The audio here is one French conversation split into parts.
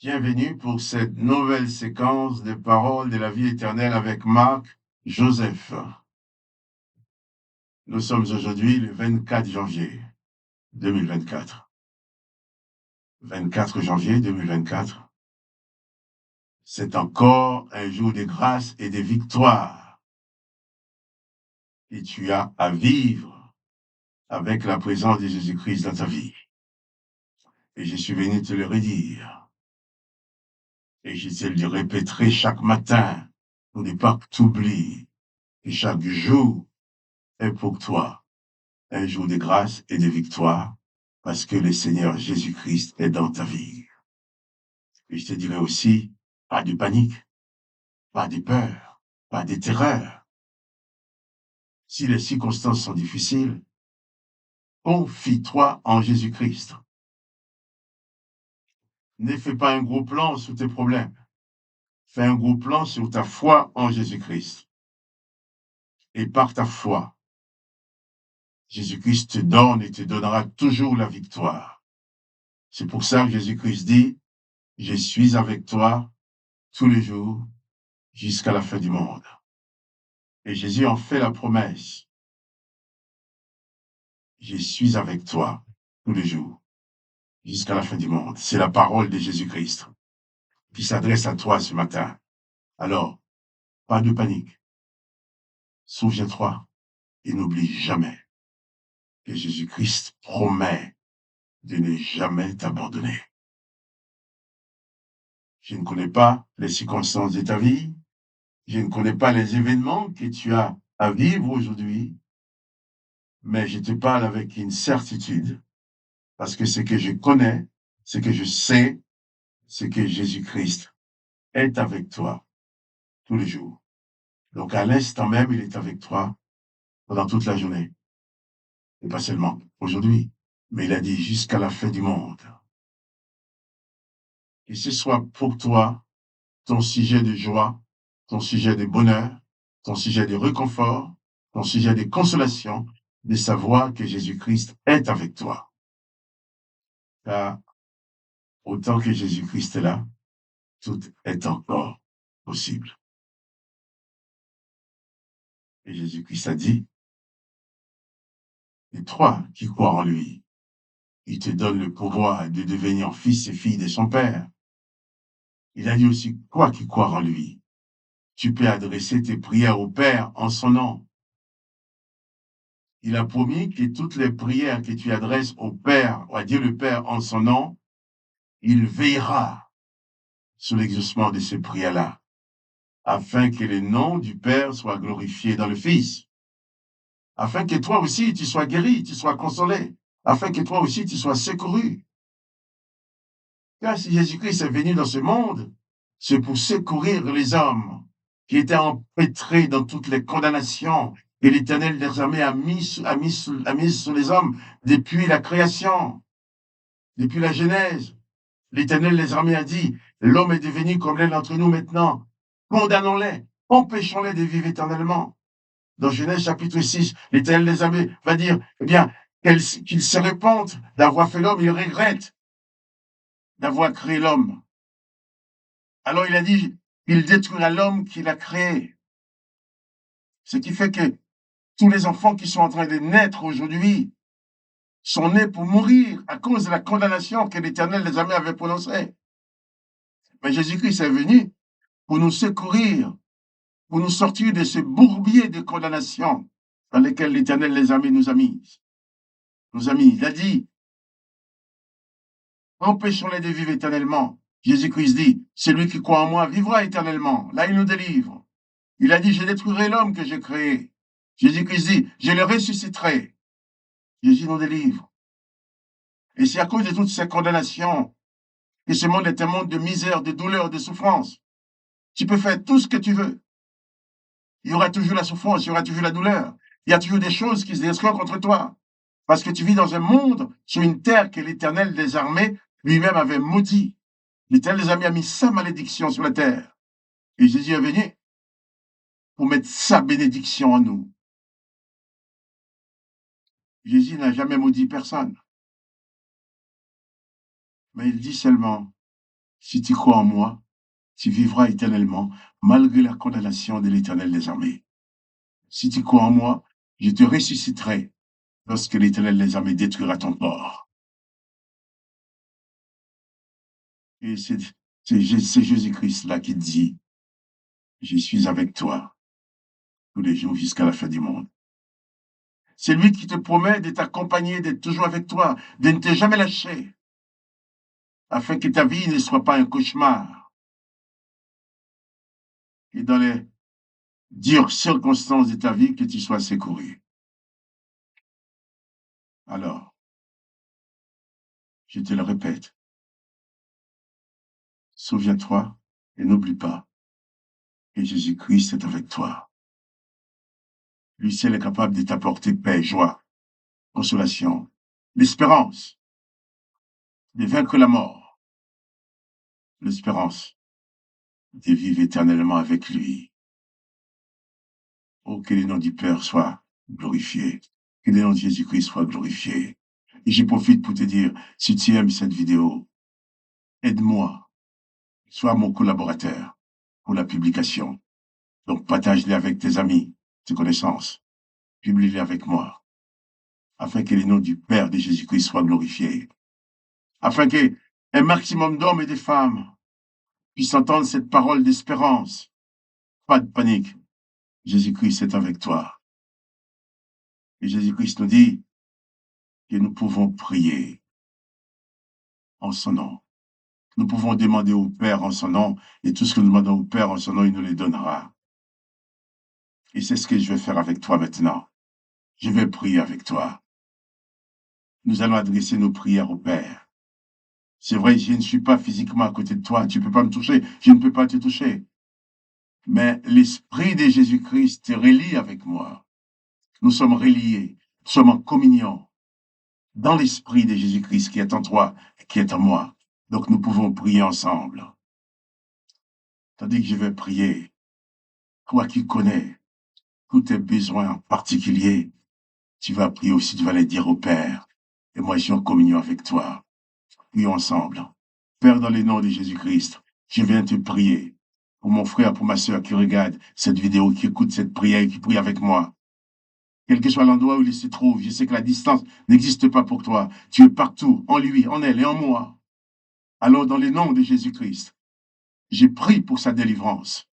Bienvenue pour cette nouvelle séquence des paroles de la vie éternelle avec Marc Joseph. Nous sommes aujourd'hui le 24 janvier 2024. 24 janvier 2024, c'est encore un jour de grâce et de victoire que tu as à vivre avec la présence de Jésus-Christ dans ta vie. Et je suis venu te le redire. Et je te le répéterai chaque matin pour ne pas que tu oublies que chaque jour est pour toi un jour de grâce et de victoire parce que le Seigneur Jésus-Christ est dans ta vie. Et je te dirai aussi, pas de panique, pas de peur, pas de terreur. Si les circonstances sont difficiles, confie-toi en Jésus-Christ. Ne fais pas un gros plan sur tes problèmes. Fais un gros plan sur ta foi en Jésus-Christ. Et par ta foi, Jésus-Christ te donne et te donnera toujours la victoire. C'est pour ça que Jésus-Christ dit, je suis avec toi tous les jours jusqu'à la fin du monde. Et Jésus en fait la promesse. Je suis avec toi tous les jours jusqu'à la fin du monde. C'est la parole de Jésus-Christ qui s'adresse à toi ce matin. Alors, pas de panique. Souviens-toi et n'oublie jamais que Jésus-Christ promet de ne jamais t'abandonner. Je ne connais pas les circonstances de ta vie. Je ne connais pas les événements que tu as à vivre aujourd'hui. Mais je te parle avec une certitude. Parce que ce que je connais, ce que je sais, c'est que Jésus-Christ est avec toi tous les jours. Donc à l'instant même, il est avec toi pendant toute la journée. Et pas seulement aujourd'hui, mais il a dit jusqu'à la fin du monde. Que ce soit pour toi, ton sujet de joie, ton sujet de bonheur, ton sujet de réconfort, ton sujet de consolation, de savoir que Jésus-Christ est avec toi. Car autant que Jésus-Christ est là, tout est encore possible. Et Jésus-Christ a dit, et toi qui crois en lui, il te donne le pouvoir de devenir fils et fille de son Père. Il a dit aussi, toi qui crois en lui, tu peux adresser tes prières au Père en son nom. Il a promis que toutes les prières que tu adresses au Père, ou à Dieu le Père en son nom, il veillera sur l'exaucement de ces prières-là, afin que le nom du Père soit glorifié dans le Fils, afin que toi aussi tu sois guéri, tu sois consolé, afin que toi aussi tu sois secouru. Car si Jésus-Christ est venu dans ce monde, c'est pour secourir les hommes qui étaient empêtrés dans toutes les condamnations que l'Éternel des armées a mis sur les hommes depuis la création, depuis la Genèse. L'Éternel des armées a dit, l'homme est devenu comme l'un d'entre nous maintenant. Condamnons-les, empêchons-les de vivre éternellement. Dans Genèse chapitre 6, l'Éternel des armées va dire, eh bien, qu'il se repente d'avoir fait l'homme, il regrette d'avoir créé l'homme. Alors il a dit, il détruira l'homme qu'il a créé. Ce qui fait que tous les enfants qui sont en train de naître aujourd'hui sont nés pour mourir à cause de la condamnation que l'Éternel des armées avait prononcée. Mais Jésus-Christ est venu pour nous secourir, pour nous sortir de ce bourbier de condamnation dans lequel l'Éternel des armées nous a mis. Il a dit, empêchons-les de vivre éternellement. Jésus-Christ dit, celui qui croit en moi vivra éternellement. Là, il nous délivre. Il a dit, je détruirai l'homme que j'ai créé. Jésus-Christ dit, je le ressusciterai. Jésus nous délivre. Et c'est à cause de toutes ces condamnations que ce monde est un monde de misère, de douleur, de souffrance. Tu peux faire tout ce que tu veux. Il y aura toujours la souffrance, il y aura toujours la douleur. Il y a toujours des choses qui se dresseront contre toi. Parce que tu vis dans un monde, sur une terre que l'Éternel des armées lui-même avait maudit. L'Éternel des armées a mis sa malédiction sur la terre. Et Jésus est venu pour mettre sa bénédiction en nous. Jésus n'a jamais maudit personne. Mais il dit seulement, Si tu crois en moi, tu vivras éternellement, malgré la condamnation de l'Éternel des armées. Si tu crois en moi, je te ressusciterai lorsque l'Éternel des armées détruira ton corps. Et c'est Jésus-Christ là qui dit, je suis avec toi tous les jours jusqu'à la fin du monde. C'est lui qui te promet de t'accompagner, d'être toujours avec toi, de ne te jamais lâcher, afin que ta vie ne soit pas un cauchemar. Et dans les dures circonstances de ta vie, que tu sois secouru. Alors, je te le répète, souviens-toi et n'oublie pas que Jésus-Christ est avec toi. Lui seul est capable de t'apporter paix, joie, consolation, l'espérance de vaincre la mort, l'espérance de vivre éternellement avec lui. Oh, que le nom du Père soit glorifié, que le nom de Jésus-Christ soit glorifié. Et je profite pour te dire, si tu aimes cette vidéo, aide-moi, sois mon collaborateur pour la publication. Donc partage-les avec tes amis, tes connaissances, publie-les avec moi, afin que le nom du Père de Jésus-Christ soit glorifié, afin que un maximum d'hommes et de femmes puissent entendre cette parole d'espérance. Pas de panique, Jésus-Christ est avec toi. Et Jésus-Christ nous dit que nous pouvons prier en son nom. Nous pouvons demander au Père en son nom, et tout ce que nous demandons au Père en son nom, il nous les donnera. Et c'est ce que je vais faire avec toi maintenant. Je vais prier avec toi. Nous allons adresser nos prières au Père. C'est vrai, je ne suis pas physiquement à côté de toi, tu ne peux pas me toucher, je ne peux pas te toucher. Mais l'Esprit de Jésus-Christ te relie avec moi. Nous sommes reliés, nous sommes en communion dans l'Esprit de Jésus-Christ qui est en toi et qui est en moi. Donc nous pouvons prier ensemble. Tandis que je vais prier, toi qui connais tous tes besoins en particulier, tu vas prier aussi, tu vas les dire au Père. Et moi, je suis en communion avec toi. Prions ensemble. Père, dans le nom de Jésus-Christ, je viens te prier pour mon frère, pour ma soeur qui regarde cette vidéo, qui écoute cette prière et qui prie avec moi. Quel que soit l'endroit où il se trouve, je sais que la distance n'existe pas pour toi. Tu es partout, en lui, en elle et en moi. Alors, dans le nom de Jésus-Christ, je prie pour sa délivrance.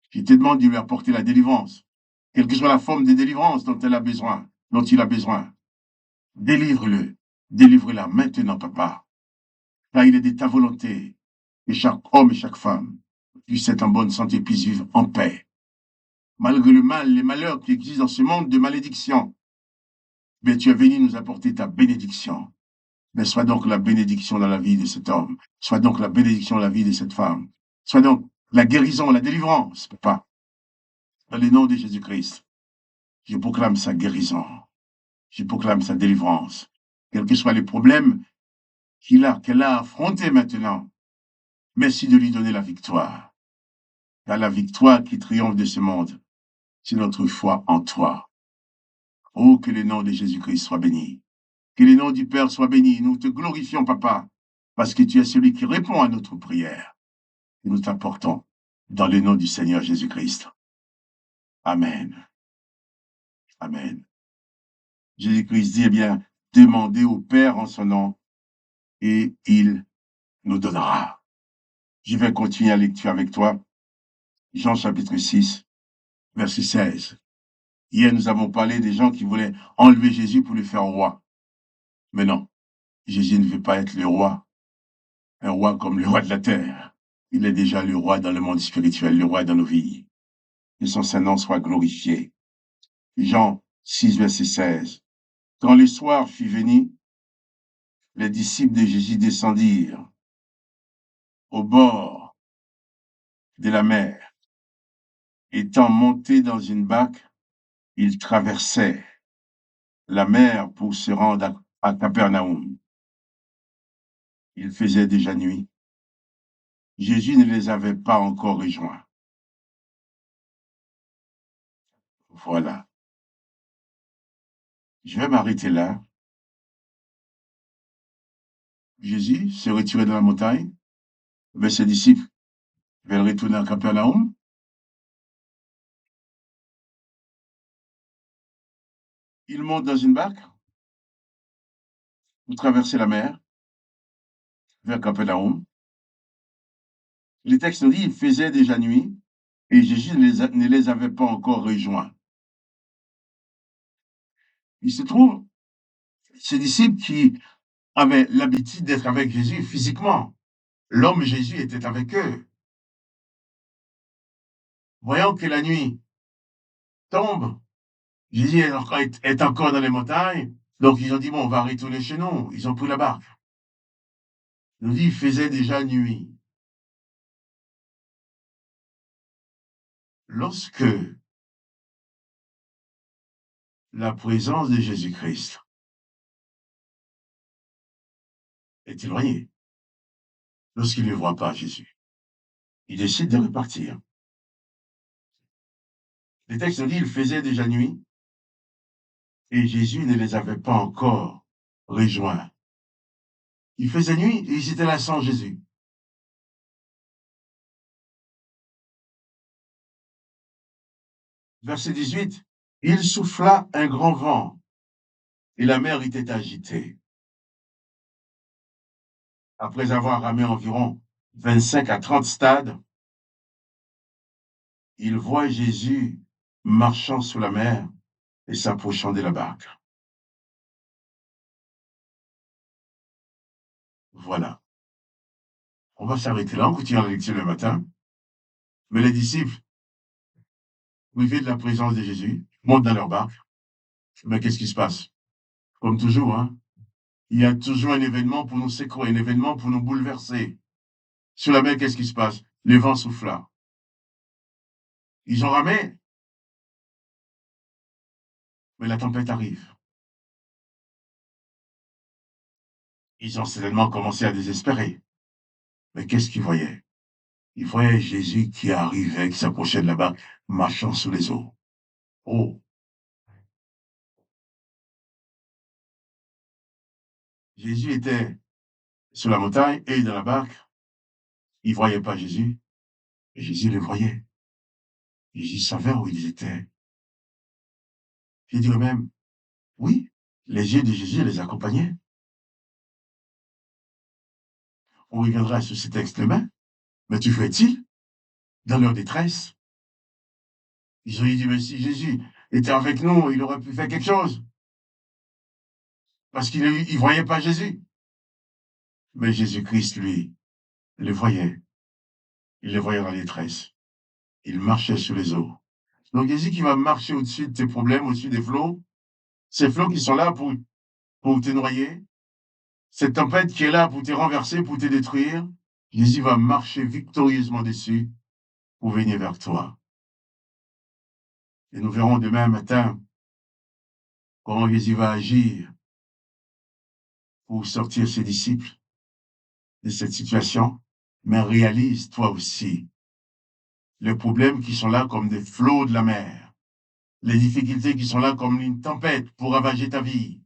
Je te demande de lui apporter la délivrance, quelle que soit la forme de délivrance dont elle a besoin, dont il a besoin. Délivre-le, délivre-la maintenant, papa, car il est de ta volonté que chaque homme et chaque femme puisse être en bonne santé, puisse vivre en paix. Malgré le mal, les malheurs qui existent dans ce monde de malédiction, mais tu es venu nous apporter ta bénédiction. Mais sois donc la bénédiction dans la vie de cet homme. Sois donc la bénédiction dans la vie de cette femme. Sois donc la guérison, la délivrance, papa. Dans le nom de Jésus-Christ, je proclame sa guérison. Je proclame sa délivrance. Quels que soient les problèmes qu'elle a affrontés maintenant, merci de lui donner la victoire. Car la victoire qui triomphe de ce monde, c'est notre foi en toi. Oh, que le nom de Jésus-Christ soit béni. Que le nom du Père soit béni. Nous te glorifions, papa, parce que tu es celui qui répond à notre prière. Et nous t'apportons dans le nom du Seigneur Jésus-Christ. Amen. Amen. Jésus-Christ dit, eh bien, demandez au Père en son nom et il nous donnera. Je vais continuer la lecture avec toi. Jean chapitre 6, verset 16. Hier, nous avons parlé des gens qui voulaient enlever Jésus pour le faire roi. Mais non, Jésus ne veut pas être le roi, un roi comme le roi de la terre. Il est déjà le roi dans le monde spirituel, le roi dans nos vies. Que son Saint-Nom soit glorifié. Jean 6, verset 16. Quand le soir fut venu, les disciples de Jésus descendirent au bord de la mer. Étant montés dans une barque, ils traversaient la mer pour se rendre à Capernaum. Il faisait déjà nuit. Jésus ne les avait pas encore rejoints. Voilà. Je vais m'arrêter là. Jésus s'est retiré dans la montagne. Mais ses disciples veulent retourner à Capernaum. Ils montent dans une barque pour traverser la mer vers Capernaum. Les textes nous disent qu'il faisait déjà nuit et Jésus ne les avait pas encore rejoints. Il se trouve, ces disciples qui avaient l'habitude d'être avec Jésus physiquement, l'homme Jésus était avec eux. Voyant que la nuit tombe, Jésus est encore dans les montagnes, donc ils ont dit, bon, on va retourner chez nous. Ils ont pris la barque. Il nous dit, il faisait déjà nuit. Lorsque la présence de Jésus-Christ est éloignée, lorsqu'il ne voit pas Jésus, il décide de repartir. Les textes nous disent, il faisait déjà nuit et Jésus ne les avait pas encore rejoints. Il faisait nuit et ils étaient là sans Jésus. Verset 18, il souffla un grand vent et la mer était agitée. Après avoir ramé environ 25 à 30 stades, il voit Jésus marchant sous la mer et s'approchant de la barque. Voilà. On va s'arrêter là, on continue la lecture le matin. Mais les disciples, privés de la présence de Jésus, montent dans leur barque. Mais qu'est-ce qui se passe? Comme toujours, hein? Il y a toujours un événement pour nous secouer, un événement pour nous bouleverser. Sur la mer, qu'est-ce qui se passe? Le vent souffla. Ils ont ramé, mais la tempête arrive. Ils ont certainement commencé à désespérer. Mais qu'est-ce qu'ils voyaient? Ils voyaient Jésus qui arrivait, qui s'approchait de la barque, marchant sous les eaux. Oh, Jésus était sur la montagne et dans la barque. Ils ne voyaient pas Jésus, et Jésus les voyait. Jésus savait où ils étaient. Je dirais même, oui, les yeux de Jésus les accompagnaient. On reviendra sur ce texte demain. Mais tu fais-il dans leur détresse? Ils ont dit, mais si Jésus était avec nous, il aurait pu faire quelque chose. Parce qu'il ne voyait pas Jésus. Mais Jésus-Christ, lui, le voyait. Il le voyait dans la détresse. Il marchait sur les eaux. Donc Jésus qui va marcher au-dessus de tes problèmes, au-dessus des flots, ces flots qui sont là pour te noyer, cette tempête qui est là pour te renverser, pour te détruire, Jésus va marcher victorieusement dessus pour venir vers toi. Et nous verrons demain matin comment Jésus va agir pour sortir ses disciples de cette situation. Mais réalise toi aussi les problèmes qui sont là comme des flots de la mer, les difficultés qui sont là comme une tempête pour ravager ta vie,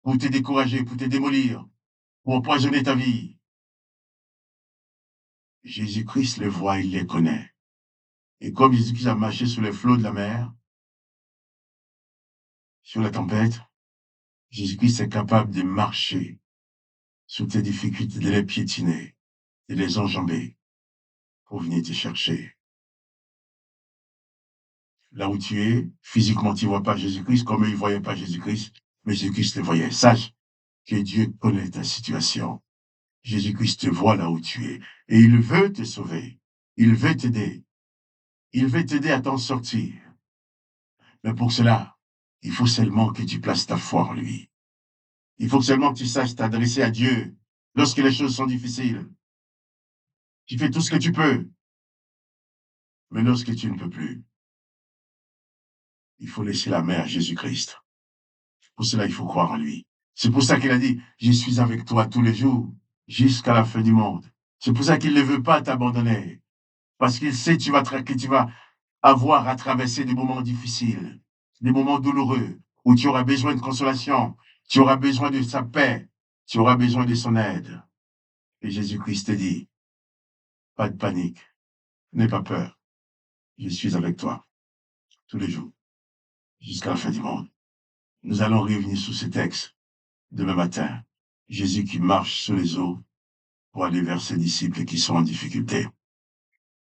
pour te décourager, pour te démolir, pour empoisonner ta vie. Jésus-Christ les voit, il les connaît. Et comme Jésus-Christ a marché sur les flots de la mer, sur la tempête, Jésus-Christ est capable de marcher sur tes difficultés, de les piétiner, de les enjamber pour venir te chercher. Là où tu es, physiquement, tu ne vois pas Jésus-Christ, comme eux, ils ne voyaient pas Jésus-Christ, mais Jésus-Christ les voyait. Sache que Dieu connaît ta situation. Jésus-Christ te voit là où tu es et il veut te sauver. Il veut t'aider. Il veut t'aider à t'en sortir. Mais pour cela, il faut seulement que tu places ta foi en lui. Il faut seulement que tu saches t'adresser à Dieu lorsque les choses sont difficiles. Tu fais tout ce que tu peux. Mais lorsque tu ne peux plus, il faut laisser la main à Jésus-Christ. Pour cela, il faut croire en lui. C'est pour ça qu'il a dit, je suis avec toi tous les jours, jusqu'à la fin du monde. C'est pour ça qu'il ne veut pas t'abandonner. Parce qu'il sait que tu vas avoir à traverser des moments difficiles, des moments douloureux, où tu auras besoin de consolation, tu auras besoin de sa paix, tu auras besoin de son aide. Et Jésus-Christ te dit, Pas de panique. N'aie pas peur. Je suis avec toi tous les jours jusqu'à la fin du monde. Nous allons revenir sur ces textes demain matin. Jésus qui marche sur les eaux pour aller vers ses disciples qui sont en difficulté.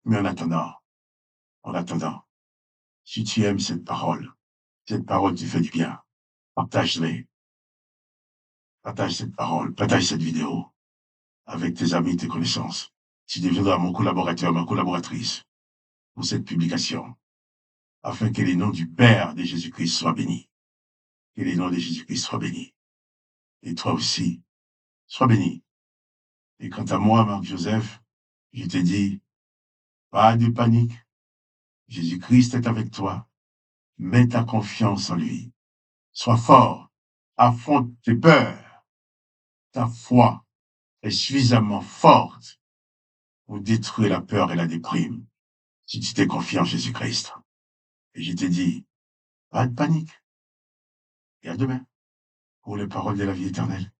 Mais en attendant, si tu aimes cette parole te fait du bien. Partage-les. Partage cette parole, partage cette vidéo avec tes amis, tes connaissances. Tu deviendras mon collaborateur, ma collaboratrice pour cette publication, afin que les noms du Père de Jésus-Christ soient bénis. Que les noms de Jésus-Christ soient bénis. Et toi aussi, sois béni. Et quant à moi, Marc-Joseph, je te dis, pas de panique. Jésus-Christ est avec toi. Mets ta confiance en lui. Sois fort. Affronte tes peurs. Ta foi est suffisamment forte pour détruire la peur et la déprime si tu t'es confié en Jésus-Christ. Et je te dis, pas de panique. Et à demain pour les paroles de la vie éternelle.